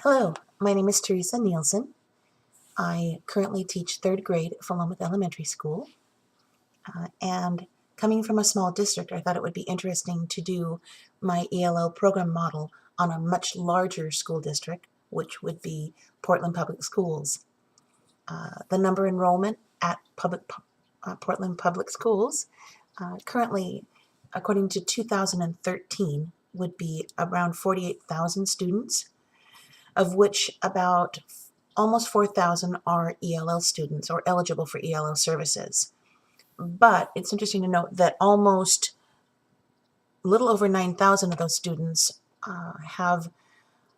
Hello, my name is Teresa Nielsen. I currently teach third grade at Philomath Elementary School. And coming from a small district, I thought it would be interesting to do my ELL program model on a much larger school district, which would be Portland Public Schools. The number enrollment at Portland Public Schools currently, according to 2013, would be around 48,000 students, of which about almost 4,000 are ELL students or eligible for ELL services. But it's interesting to note that almost a little over 9,000 of those students have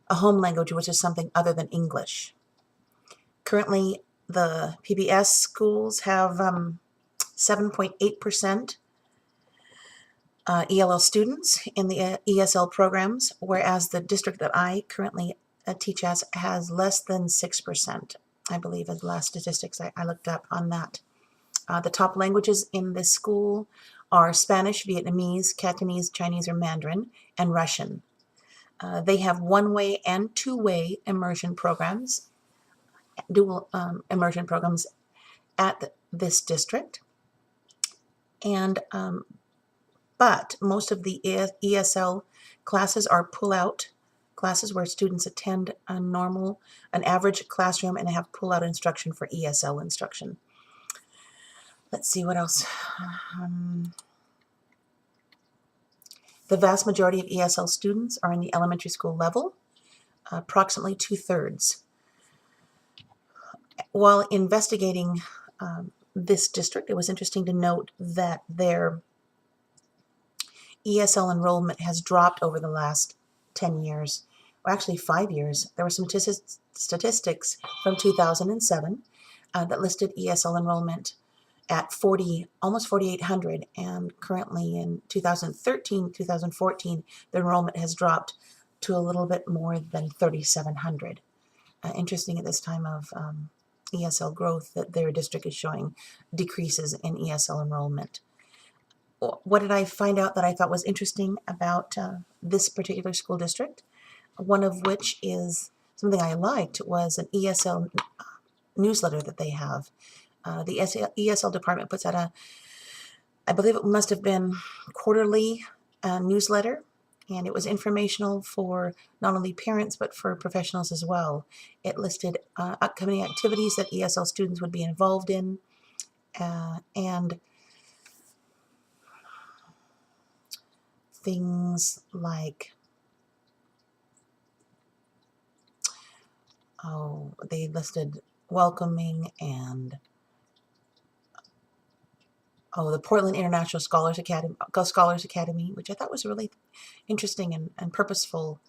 a home language which is something other than English. Currently, the PPS schools have 7.8% ELL students in the ESL programs, whereas the district that I currently teach as has less than 6%, I believe, is the last statistics I looked up on that. The top languages in this school are Spanish, Vietnamese, Cantonese, Chinese or Mandarin, and Russian. They have one-way and two-way immersion programs, dual immersion programs at this district. And but most of the ESL classes are pull-out classes where students attend an average classroom and have pull-out instruction for ESL instruction. Let's see what else. The vast majority of ESL students are in the elementary school level, approximately 2/3. While investigating this district, it was interesting to note that their ESL enrollment has dropped over the last 10 years, or actually 5 years. There were some statistics from 2007 that listed ESL enrollment at almost 4,800, and currently in 2013, 2014, the enrollment has dropped to a little bit more than 3,700. Interesting at this time of ESL growth that their district is showing decreases in ESL enrollment. What did I find out that I thought was interesting about this particular school district? One of which is something I liked was an ESL newsletter that they have. The ESL department puts out I believe it must have been quarterly newsletter, and it was informational for not only parents but for professionals as well. It listed upcoming activities that ESL students would be involved in, and things like, they listed welcoming and the Portland International Scholars Academy, which I thought was a really interesting and purposeful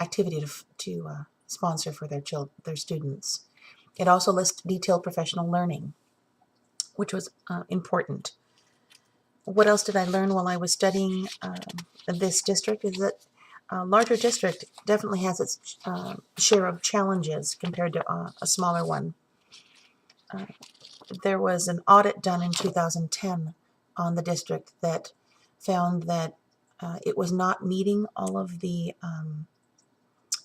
activity to sponsor for their students. It also lists detailed professional learning, which was important. What else did I learn while I was studying this district is that a larger district definitely has its share of challenges compared to a smaller one. There was an audit done in 2010 on the district that found that it was not meeting all of the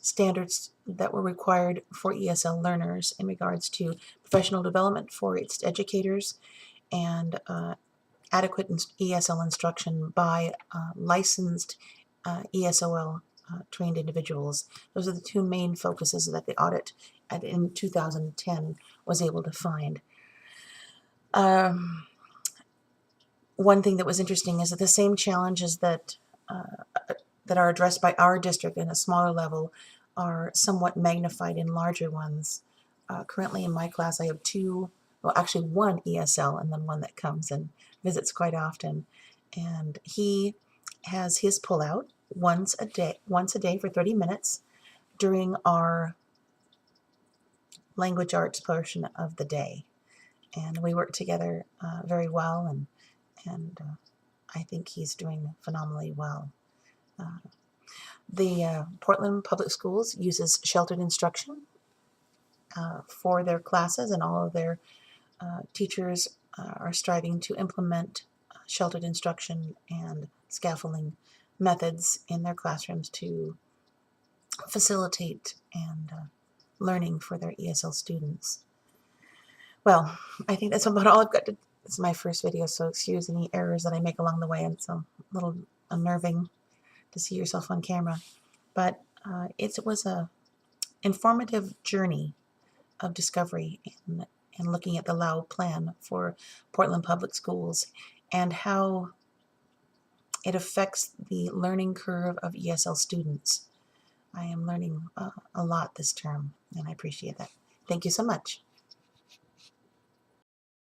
standards that were required for ESL learners in regards to professional development for its educators and adequate ESL instruction by licensed ESOL trained individuals. Those are the two main focuses that the audit in 2010 was able to find. One thing that was interesting is that the same challenges that are addressed by our district in a smaller level are somewhat magnified in larger ones. Currently in my class I have one ESL and then one that comes and visits quite often, and he has his pullout once a day for 30 minutes during our language arts portion of the day, and we work together very well, and I think he's doing phenomenally well. The Portland Public Schools uses sheltered instruction for their classes, and all of their teachers are striving to implement sheltered instruction and scaffolding methods in their classrooms to facilitate and learning for their ESL students. Well, I think that's about all I've got to. It's my first video, so excuse any errors that I make along the way. It's a little unnerving to see yourself on camera, but it was a informative journey of discovery and looking at the WOU plan for Portland Public Schools and how it affects the learning curve of ESL students. I am learning a lot this term, and I appreciate that. Thank you so much.